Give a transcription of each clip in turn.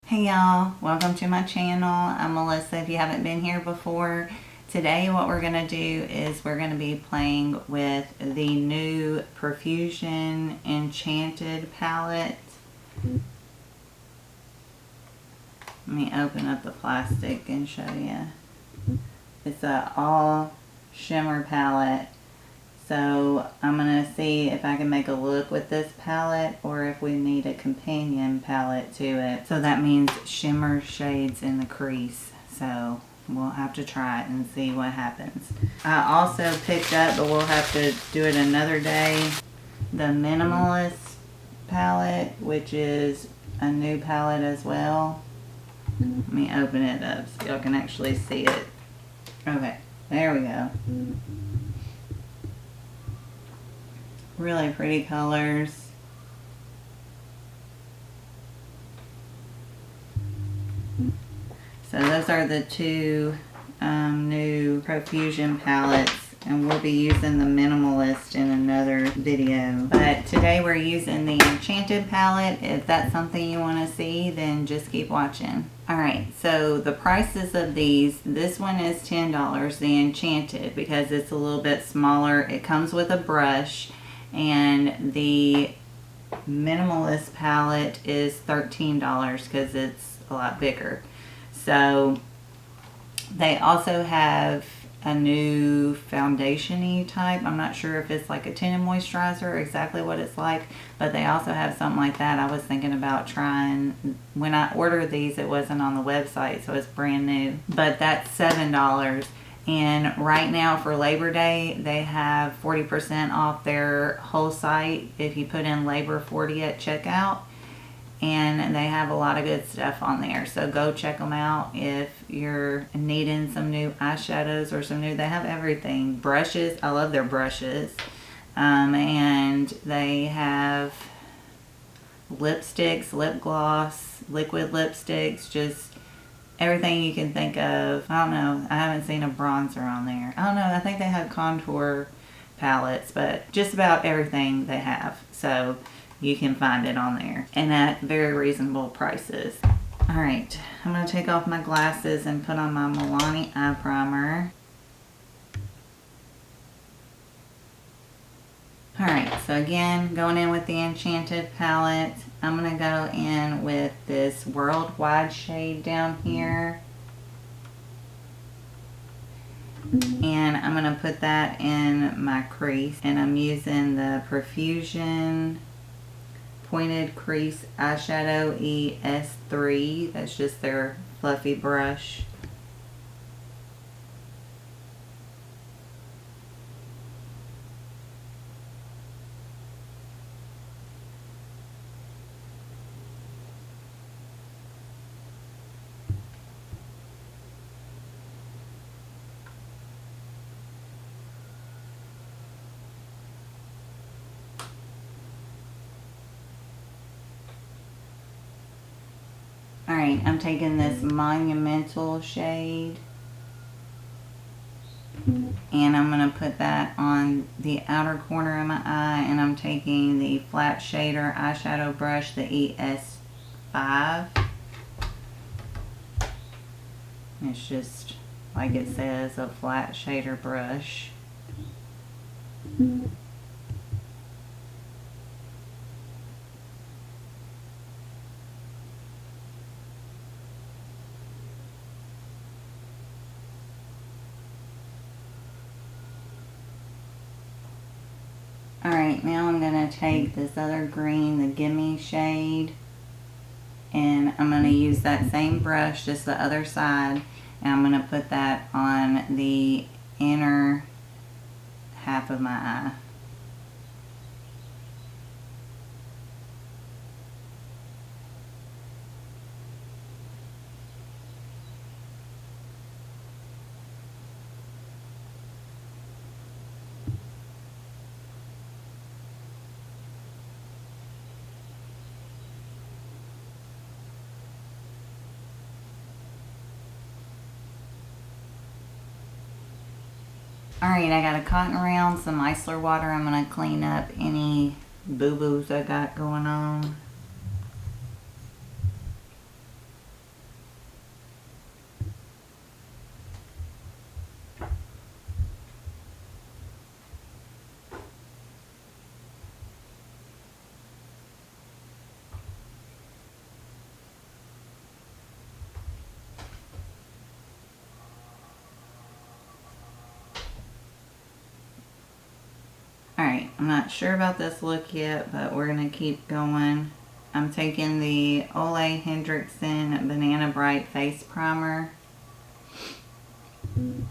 Hey y'all, welcome to my channel. I'm Melissa if you haven't been here before. Today what we're going to do is we're going to be playing with the new Profusion Enchanted palette. Let me open up the plastic and show you. It's a all shimmer palette. So I'm going to see if I can make a look with this palette or if we need a companion palette to it. So that means shimmer shades in the crease. So we'll have to try it and see what happens. I also picked up, but we'll have to do it another day, the Minimalist Palette, which is a new palette as well. Let me open it up so y'all can actually see it. Okay, there we go. Really pretty colors. So those are the two new Profusion palettes, and we'll be using the Minimalist in another video. But today we're using the Enchanted palette. If that's something you want to see, then just keep watching. Alright, so the prices of these, this one is $10, the Enchanted, because it's a little bit smaller. It comes with a brush. And the Minimalist palette is $13 because it's a lot bigger. So they also have a new foundation-y type. I'm not sure if it's like a tinted moisturizer or exactly what it's like, but they also have something like that. I was thinking about trying. When I ordered these, it wasn't on the website, so it's brand new. But that's $7. And right now for Labor Day, they have 40% off their whole site if you put in Labor 40 at checkout. And they have a lot of good stuff on there. So go check them out if you're needing some new eyeshadows or some new, they have everything. Brushes, I love their brushes. And they have lipsticks, lip gloss, liquid lipsticks, just everything you can think of. I don't know. I haven't seen a bronzer on there. I don't know. I think they have contour palettes, but just about everything they have. So you can find it on there. And at very reasonable prices. Alright. I'm going to take off my glasses and put on my Milani eye primer. Alright, so again, going in with the Enchanted palette, I'm going to go in with this Worldwide shade down here. And I'm going to put that in my crease. And I'm using the Profusion Pointed Crease Eyeshadow ES3. That's just their fluffy brush. Alright, I'm taking this Monumental shade and I'm going to put that on the outer corner of my eye, and I'm taking the flat shader eyeshadow brush, the ES5. It's just, like it says, a flat shader brush. Alright, now I'm going to take this other green, the Gimme shade, and I'm going to use that same brush, just the other side, and I'm going to put that on the inner half of my eye. Alright, I got a cotton round, some micellar water. I'm going to clean up any boo-boos I got going on. Alright, I'm not sure about this look yet, but we're going to keep going. I'm taking the Ole Hendrickson Banana Bright Face Primer. And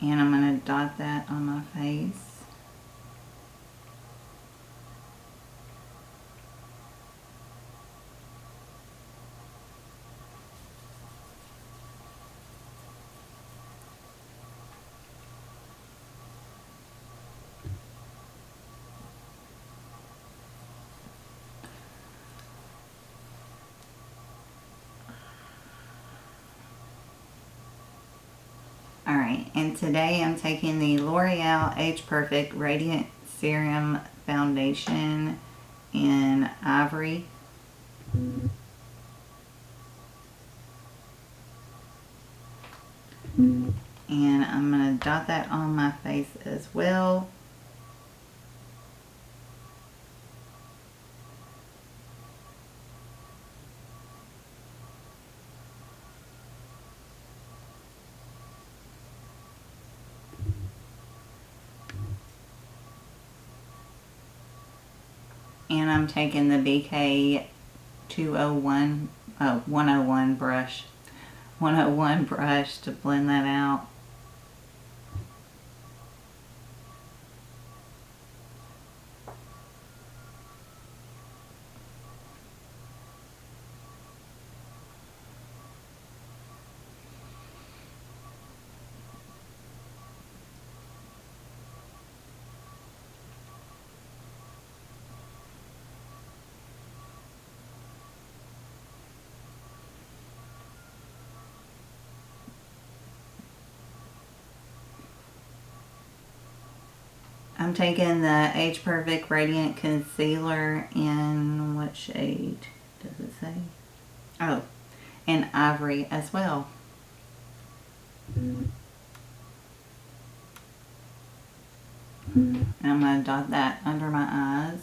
I'm going to dot that on my face. Alright, and today I'm taking the L'Oreal Age Perfect Radiant Serum Foundation in Ivory. And I'm going to dot that on my face as well. And I'm taking the BK 101 brush. 101 brush to blend that out. I'm taking the Age Perfect Radiant Concealer in, what shade does it say? Oh, in Ivory as well. And I'm going to dot that under my eyes.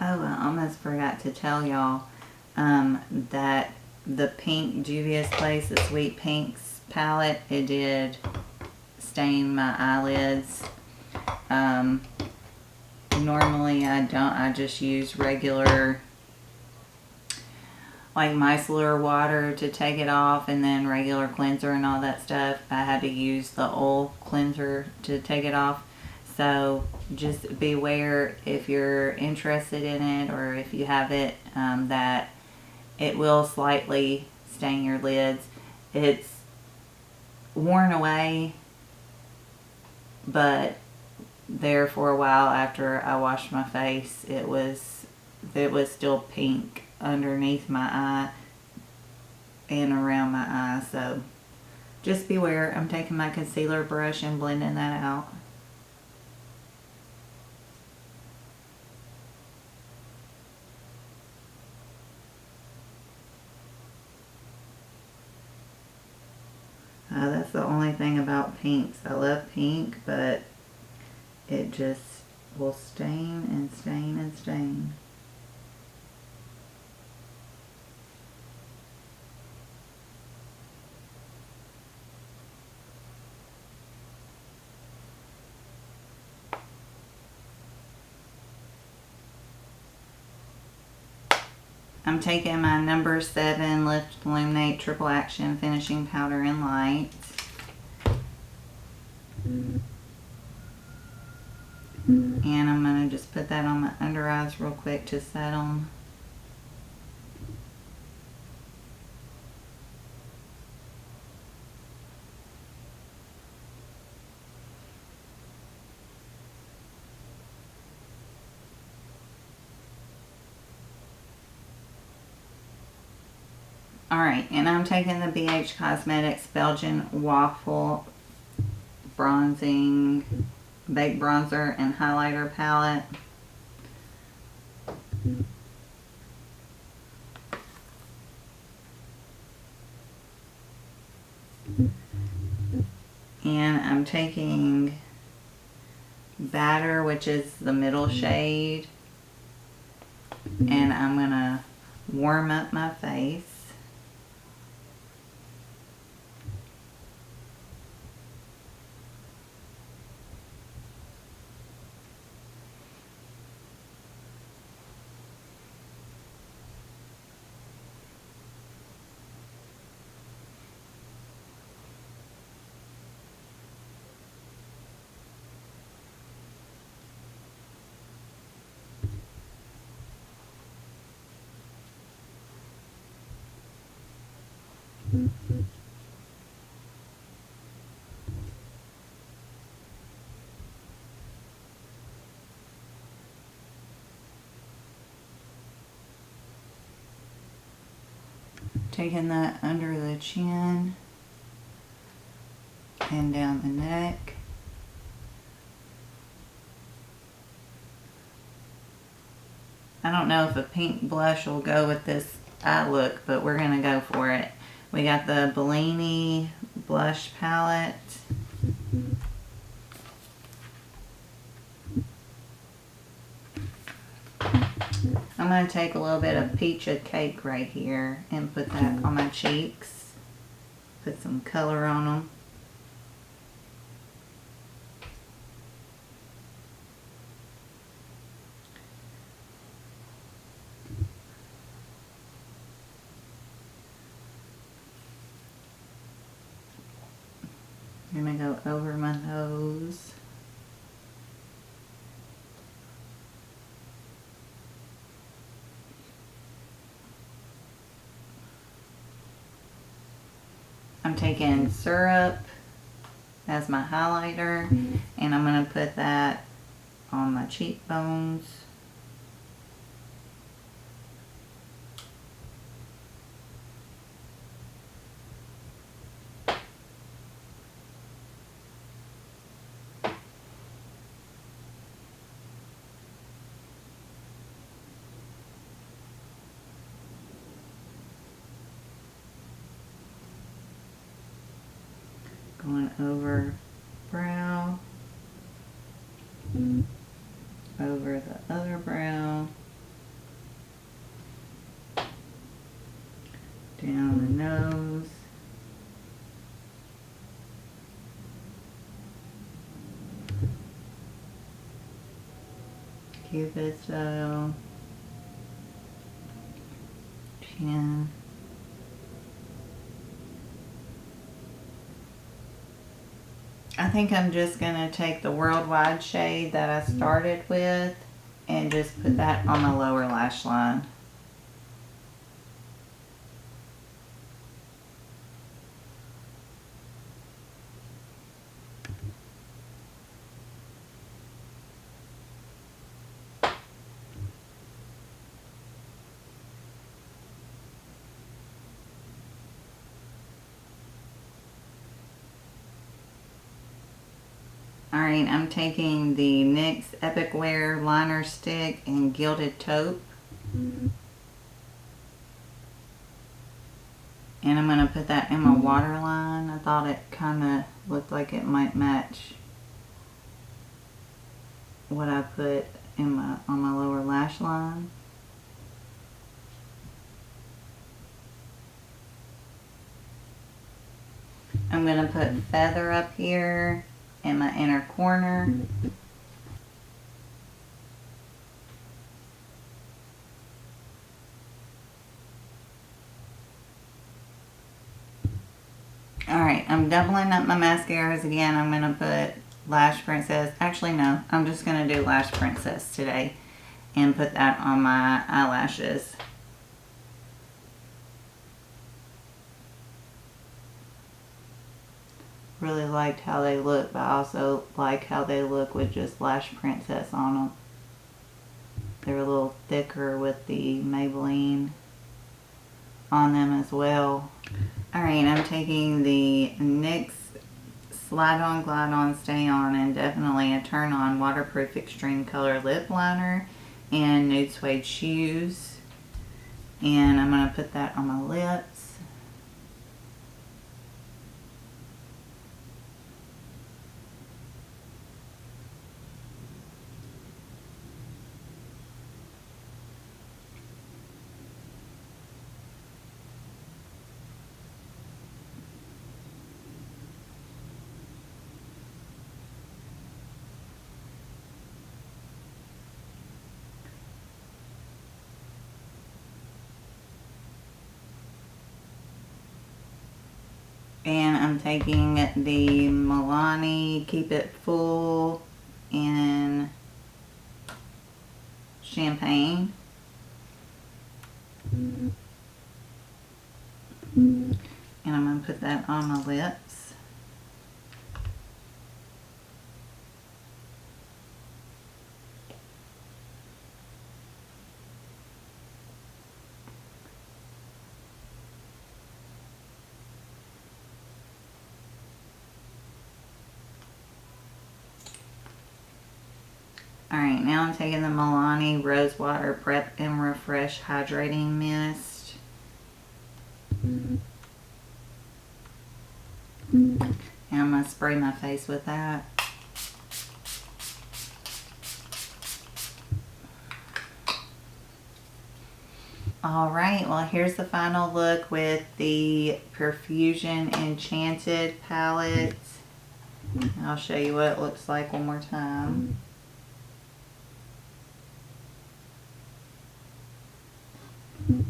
Oh, I almost forgot to tell y'all that the pink Juvia's Place, the Sweet Pinks palette, it did stain my eyelids. Normally I don't, I just use regular like micellar water to take it off, and then regular cleanser and all that stuff. I had to use the oil cleanser to take it off. So just beware if you're interested in it, or if you have it, that it will slightly stain your lids. It's worn away, but there for a while after I washed my face, it was still pink underneath my eye and around my eye. So just beware. I'm taking my concealer brush and blending that out. That's the only thing about pinks. I love pink, but it just will stain and stain and stain. I'm taking my number 7 Lift Illuminate Triple Action Finishing Powder in Light. And I'm going to just put that on my under eyes real quick to set them. Alright, and I'm taking the BH Cosmetics Belgian Waffle Bronzing Baked Bronzer and Highlighter Palette. And I'm taking Batter, which is the middle shade, and I'm gonna warm up my face. Taking that under the chin and down the neck. I don't know if a pink blush will go with this eye look, but we're gonna go for it. We got the Bellini blush palette. I'm going to take a little bit of Peach of Cake right here and put that on my cheeks. Put some color on them. I'm going to go over my nose. I'm taking syrup as my highlighter, and I'm going to put that on my cheekbones. Going over brow, over the other brow, down the nose, Cupid style, chin. I think I'm just going to take the Worldwide shade that I started with and just put that on my lower lash line. Alright, I'm taking the NYX Epic Wear Liner Stick in Gilded Taupe. And I'm going to put that in my waterline. I thought it kind of looked like it might match what I put in on my lower lash line. I'm going to put Feather up here in my inner corner. Alright, I'm doubling up my mascaras again. I'm going to put Lash Princess. Actually, no. I'm just going to do Lash Princess today and put that on my eyelashes. Really liked how they look, but I also like how they look with just Lash Princess on them. They're a little thicker with the Maybelline on them as well. Alright, I'm taking the NYX Slide On, Glide On, Stay On, and definitely a Turn On Waterproof Extreme Color Lip Liner and Nude Suede Shoes. And I'm going to put that on my lips. And I'm taking the Milani Keep It Full in Champagne. And I'm going to put that on my lips. Alright, now I'm taking the Milani Rose Water Prep and Refresh Hydrating Mist. And I'm going to spray my face with that. Alright, well here's the final look with the Profusion Enchanted palette. I'll show you what it looks like one more time.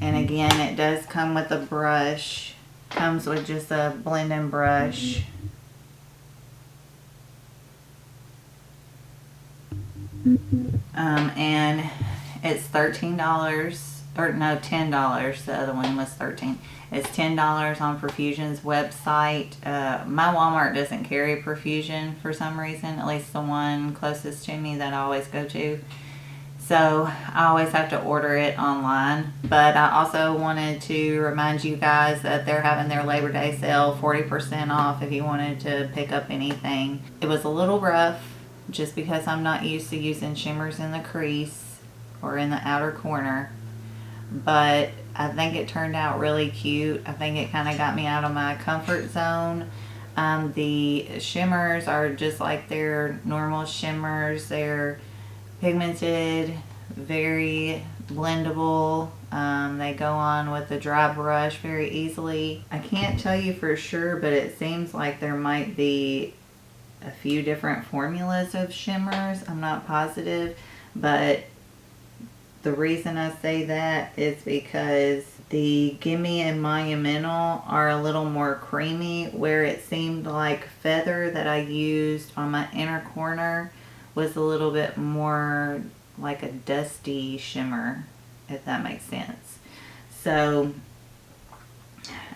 And again, it does come with a brush. Comes with just a blending brush. And it's $13, or no, $10. The other one was $13. It's $10 on Profusion's website. My Walmart doesn't carry Profusion for some reason, at least the one closest to me that I always go to. So I always have to order it online. But I also wanted to remind you guys that they're having their Labor Day sale, 40% off if you wanted to pick up anything. It was a little rough just because I'm not used to using shimmers in the crease or in the outer corner. But I think it turned out really cute. I think it kind of got me out of my comfort zone. The shimmers are just like their normal shimmers. They're pigmented, very blendable. They go on with a dry brush very easily. I can't tell you for sure, but it seems like there might be a few different formulas of shimmers. I'm not positive, but the reason I say that is because the Gimme and Monumental are a little more creamy, where it seemed like Feather that I used on my inner corner was a little bit more like a dusty shimmer, if that makes sense. So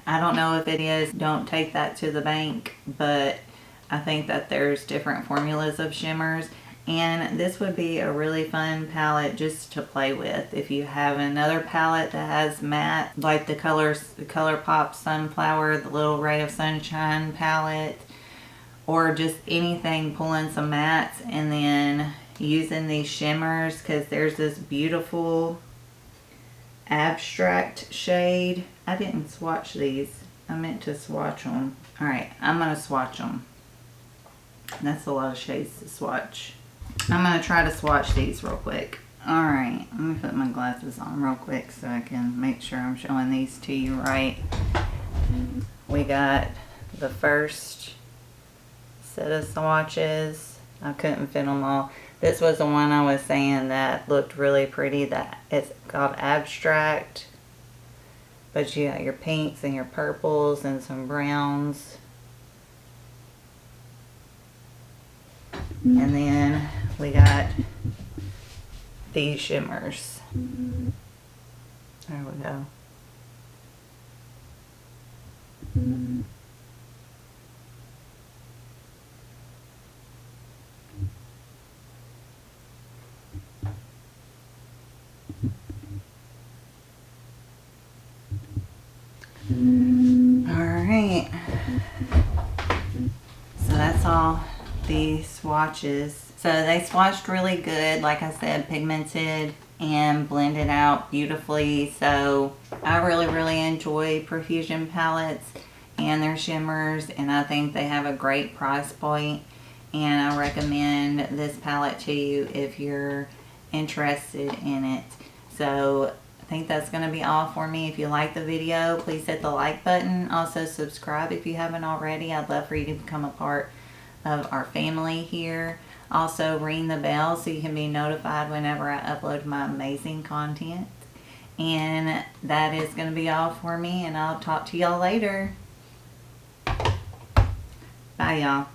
I don't know if it is, don't take that to the bank, but I think that there's different formulas of shimmers, and this would be a really fun palette just to play with. If you have another palette that has matte, like the ColourPop Sunflower, the Little Ray of Sunshine palette, or just anything, pulling some mattes and then using these shimmers, because there's this beautiful abstract shade. I didn't swatch these. I meant to swatch them. Alright, I'm going to swatch them. That's a lot of shades to swatch. I'm going to try to swatch these real quick. Alright, let me put my glasses on real quick so I can make sure I'm showing these to you right. We got the first set of swatches. I couldn't fit them all. This was the one I was saying that looked really pretty. That it's called Abstract. But you got your pinks and your purples and some browns. And then we got these shimmers. There we go. Alright, so that's all the swatches. So they swatched really good, like I said, pigmented and blended out beautifully. So I really enjoy Profusion palettes and their shimmers, and I think they have a great price point, and I recommend this palette to you if you're interested in it. So I think that's going to be all for me. If you like the video, please hit the like button. Also subscribe if you haven't already. I'd love for you to become a part of our family here. Also ring the bell so you can be notified whenever I upload my amazing content. And that is going to be all for me, and I'll talk to y'all later. Bye, y'all.